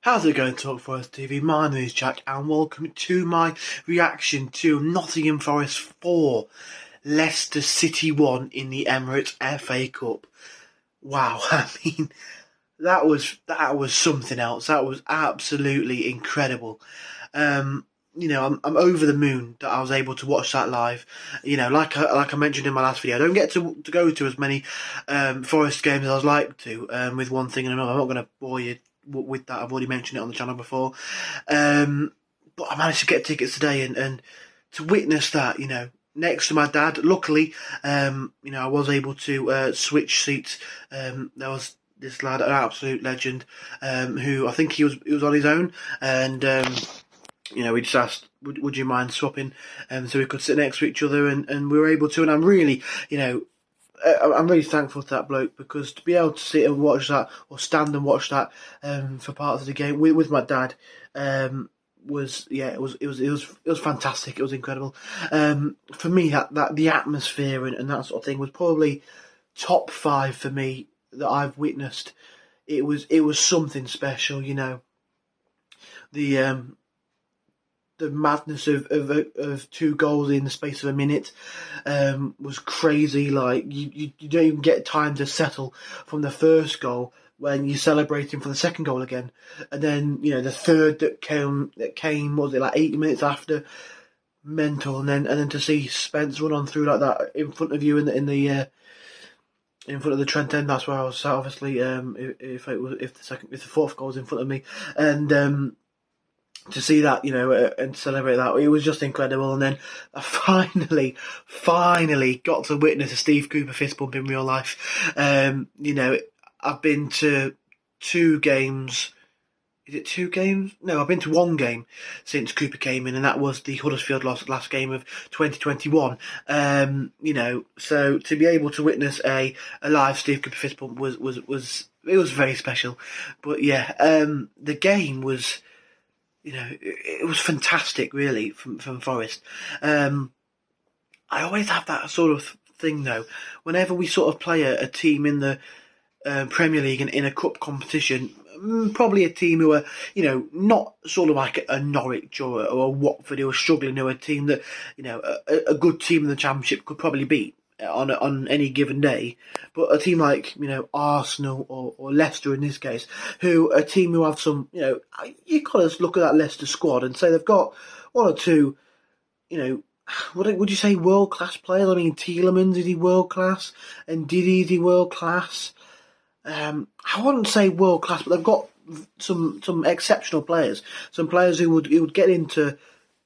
How's it going, Talk Forest TV? My name is Jack, and welcome to my reaction to Nottingham Forest 4, Leicester City 1 in the Emirates FA Cup. Wow, I mean, that was something else. That was absolutely incredible. I'm over the moon that I was able to watch that live. Like I mentioned in my last video, I don't get to go to as many Forest games as I'd like to. With one thing and another, I'm not going to bore you with that. I've already mentioned it on the channel before. But I managed to get tickets today and to witness that. Next to my dad. Luckily, I was able to switch seats. There was this lad, an absolute legend, who I think he was on his own, and we just asked, would you mind swapping, so we could sit next to each other, and we were able to. And I'm really, I'm really thankful to that bloke, because to be able to sit and watch that, or stand and watch that, for parts of the game with my dad, was fantastic. It was incredible. For me, that the atmosphere and that sort of thing was probably top 5 for me that I've witnessed. It was something special. The madness of 2 goals in the space of a minute was crazy. Like you don't even get time to settle from the first goal when you're celebrating for the second goal again, and then the third that came what was it, like 80 minutes after. Mental. And then to see Spence run on through like that in front of you in the in front of the Trent end. That's where I was sat, obviously. If the fourth goal was in front of me, and to see that, and celebrate that, it was just incredible. And then I finally got to witness a Steve Cooper fist bump in real life. I've been to 2 games. Is it 2 games? No, I've been to 1 game since Cooper came in, and that was the Huddersfield last game of 2021. So to be able to witness a live Steve Cooper fist bump was very special. But yeah, the game was, it was fantastic, really, from Forest. I always have that sort of thing, though, whenever we sort of play a team in the Premier League and in a cup competition. Probably a team who are, not sort of like a Norwich or a Watford who are struggling, who are a team that, a good team in the Championship could probably beat on any given day. But a team like, Arsenal or Leicester in this case, a team who have some, you kind of look at that Leicester squad and say they've got 1 or 2, would you say world-class players? I mean, Tielemans, is he world-class? And Didi, is he world-class? I wouldn't say world class, but they've got some exceptional players. Some players who would get into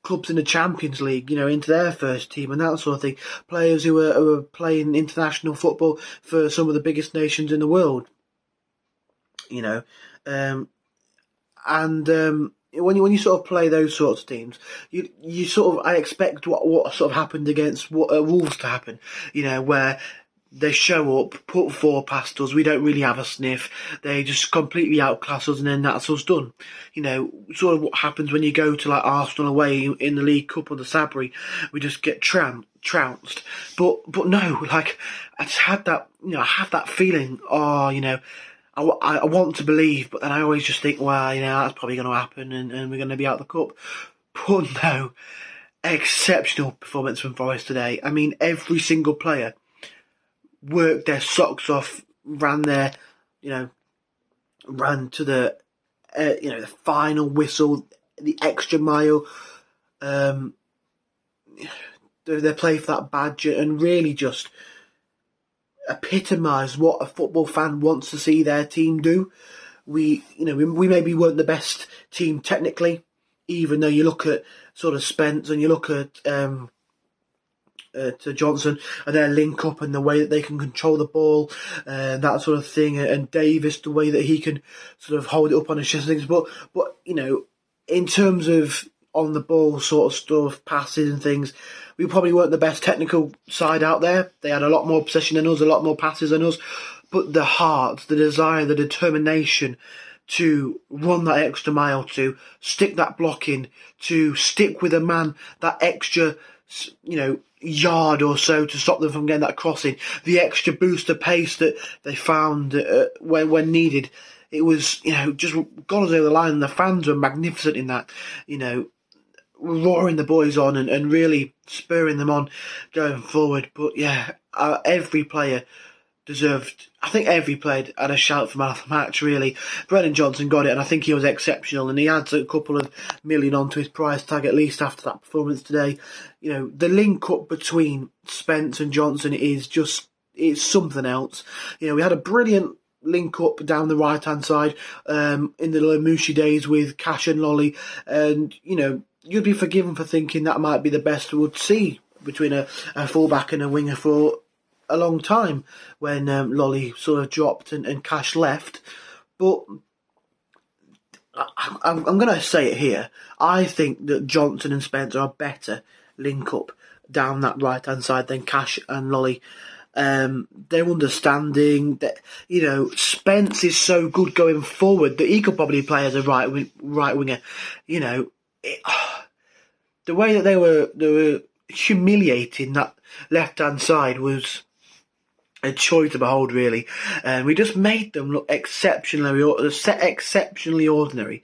clubs in the Champions League, into their first team and that sort of thing. Players who are playing international football for some of the biggest nations in the world. When you sort of play those sorts of teams, you sort of, I expect what sort of happened against Wolves to happen. Where they show up, put 4 past us, we don't really have a sniff, they just completely outclass us, and then that's us done. Sort of what happens when you go to like Arsenal away in the League Cup or the Sabri, we just get trounced. But no, like, I just had that, I have that feeling, I want to believe, but then I always just think, well, that's probably going to happen, and we're going to be out of the cup. But no, exceptional performance from Forest today. I mean, every single player worked their socks off, ran to the, the final whistle, the extra mile. They play for that badge and really just epitomise what a football fan wants to see their team do. We maybe weren't the best team technically, even though you look at sort of Spence and you look at to Johnson and their link up and the way that they can control the ball, that sort of thing, and Davis, the way that he can sort of hold it up on his chest and things. But in terms of on the ball sort of stuff, passes and things, we probably weren't the best technical side out there. They had a lot more possession than us, a lot more passes than us, but the heart, the desire, the determination to run that extra mile, to stick that block in, to stick with a man that extra, yard or so to stop them from getting that crossing, the extra boost of pace that they found when needed. it was, just got us over the line. And the fans were magnificent in that, roaring the boys on and really spurring them on going forward. But yeah, every player deserved. I think every player had a shout for man of the match, really. Brennan Johnson got it, and I think he was exceptional, and he adds a couple of million onto his price tag at least after that performance today. The link up between Spence and Johnson it's something else. We had a brilliant link up down the right hand side in the Lamushi days with Cash and Lolly, and you'd be forgiven for thinking that might be the best we would see between a fullback and a winger for a long time when Lolly sort of dropped and Cash left. But I'm going to say it here. I think that Johnson and Spence are a better link up down that right hand side than Cash and Lolly. Their understanding that Spence is so good going forward that he could probably play as a right winger. The way that they were humiliating that left hand side was a joy to behold, really. And we just made them look exceptionally ordinary.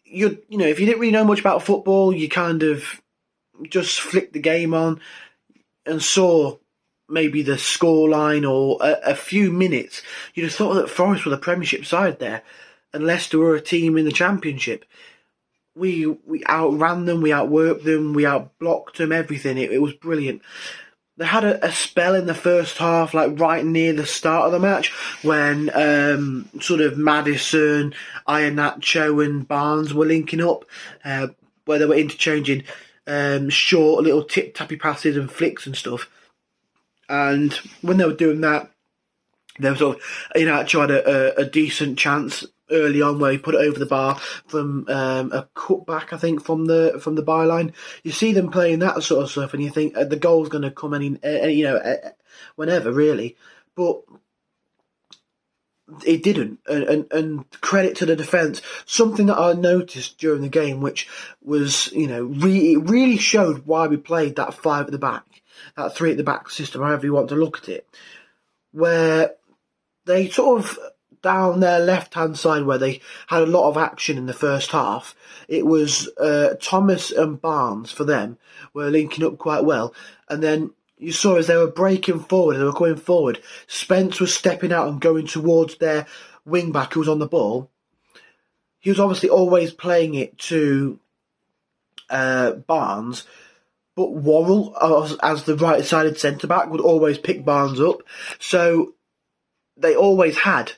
If you didn't really know much about football, you kind of just flicked the game on and saw maybe the scoreline or a few minutes. You'd have thought that Forest were the Premiership side there, and Leicester were a team in the Championship. We outran them, we outworked them, we outblocked them, everything. It was brilliant. They had a spell in the first half, like right near the start of the match, when sort of Maddison, Iheanacho and Barnes were linking up, where they were interchanging short little tip-tappy passes and flicks and stuff. And when they were doing that, they were sort of, Iheanacho had a decent chance early on where he put it over the bar from a cutback, I think, from the byline. You see them playing that sort of stuff, and you think the goal's going to come whenever, really. But it didn't, and credit to the defence. Something that I noticed during the game, which was, really showed why we played that 5 at the back, that 3 at the back system, however you want to look at it, where they sort of, down their left-hand side where they had a lot of action in the first half, it was Thomas and Barnes for them were linking up quite well. And then you saw as they were breaking forward, they were going forward, Spence was stepping out and going towards their wing-back who was on the ball. He was obviously always playing it to Barnes, but Worrell, as the right-sided centre-back, would always pick Barnes up. So they always had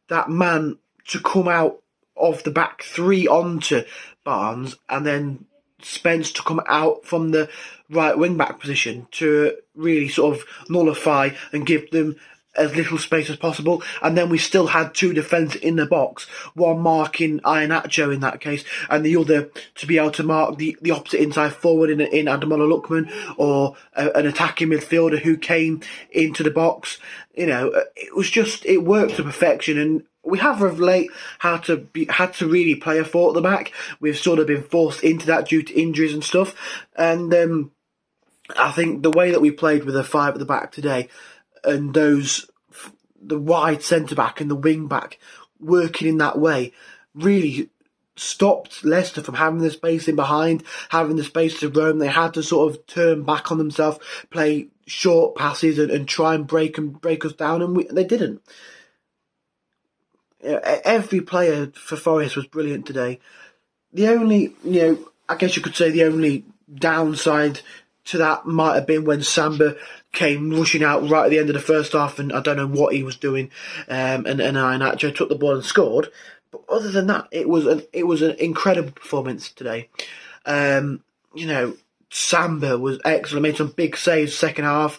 that man to come out of the back 3 onto Barnes, and then Spence to come out from the right wing-back position to really sort of nullify and give them as little space as possible. And then we still had 2 defenders in the box, one marking Iheanacho in that case, and the other to be able to mark the opposite inside forward in Ademola Lookman, or an attacking midfielder who came into the box. It worked to perfection, and we have of late had to really play a 4 at the back. We've sort of been forced into that due to injuries and stuff, and I think the way that we played with a 5 at the back today, and the wide centre back and the wing back working in that way, really stopped Leicester from having the space in behind, having the space to roam. They had to sort of turn back on themselves, play short passes and try and break us down, and they didn't. Every player for Forest was brilliant today. The only, I guess you could say the only downside to that might have been when Samba came rushing out right at the end of the first half, and I don't know what he was doing, and Iheanacho took the ball and scored. But other than that, it was an incredible performance today. Samba was excellent, made some big saves second half,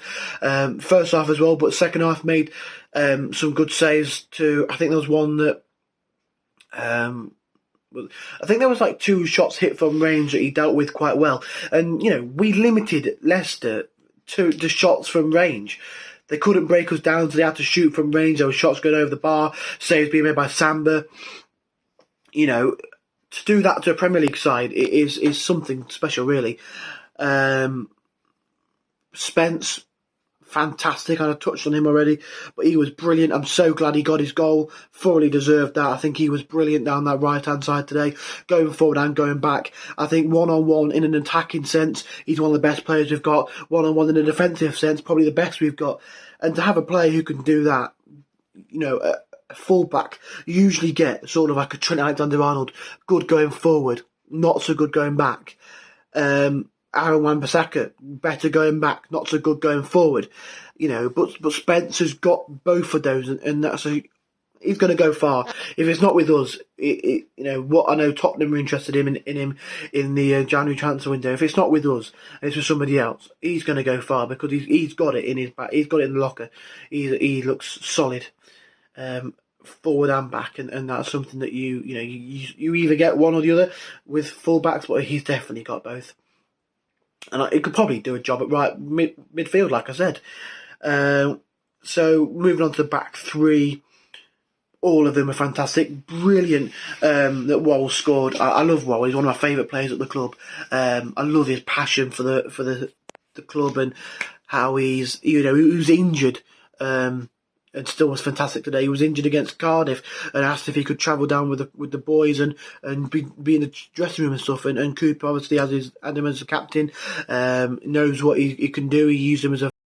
first half as well, but second half made some good saves too. I think there was one that I think there was like 2 shots hit from range that he dealt with quite well. And, we limited Leicester to the shots from range. They couldn't break us down, so they had to shoot from range. There were shots going over the bar, saves being made by Samba. To do that to a Premier League side is something special, really. Spence, fantastic, and I touched on him already, but he was brilliant. I'm so glad he got his goal. Thoroughly deserved that. I think he was brilliant down that right-hand side today, going forward and going back. I think one-on-one in an attacking sense, he's one of the best players we've got. One-on-one in a defensive sense, probably the best we've got. And to have a player who can do that, you know, a fullback usually get sort of like a Trent Alexander-Arnold, good going forward, not so good going back. Aaron Wan-Bissaka, better going back, not so good going forward. You know, but Spencer's got both of those, and that's he's going to go far. If it's not with us, you know what? I know Tottenham are interested in him in the January transfer window. If it's not with us, and it's with somebody else, he's going to go far because he's got it in his back. He's got it in the locker. He looks solid, forward and back, and that's something that you either get one or the other with full-backs, but he's definitely got both. And he could probably do a job at right midfield, like I said. So moving on to the back three, all of them are fantastic, brilliant. That Wall scored. I love Wall. He's one of my favourite players at the club. I love his passion for the club and how he was injured. And still was fantastic today. He was injured against Cardiff and asked if he could travel down with the boys and be in the dressing room and stuff. And Cooper obviously had him as a captain, knows what he can do. He used him as a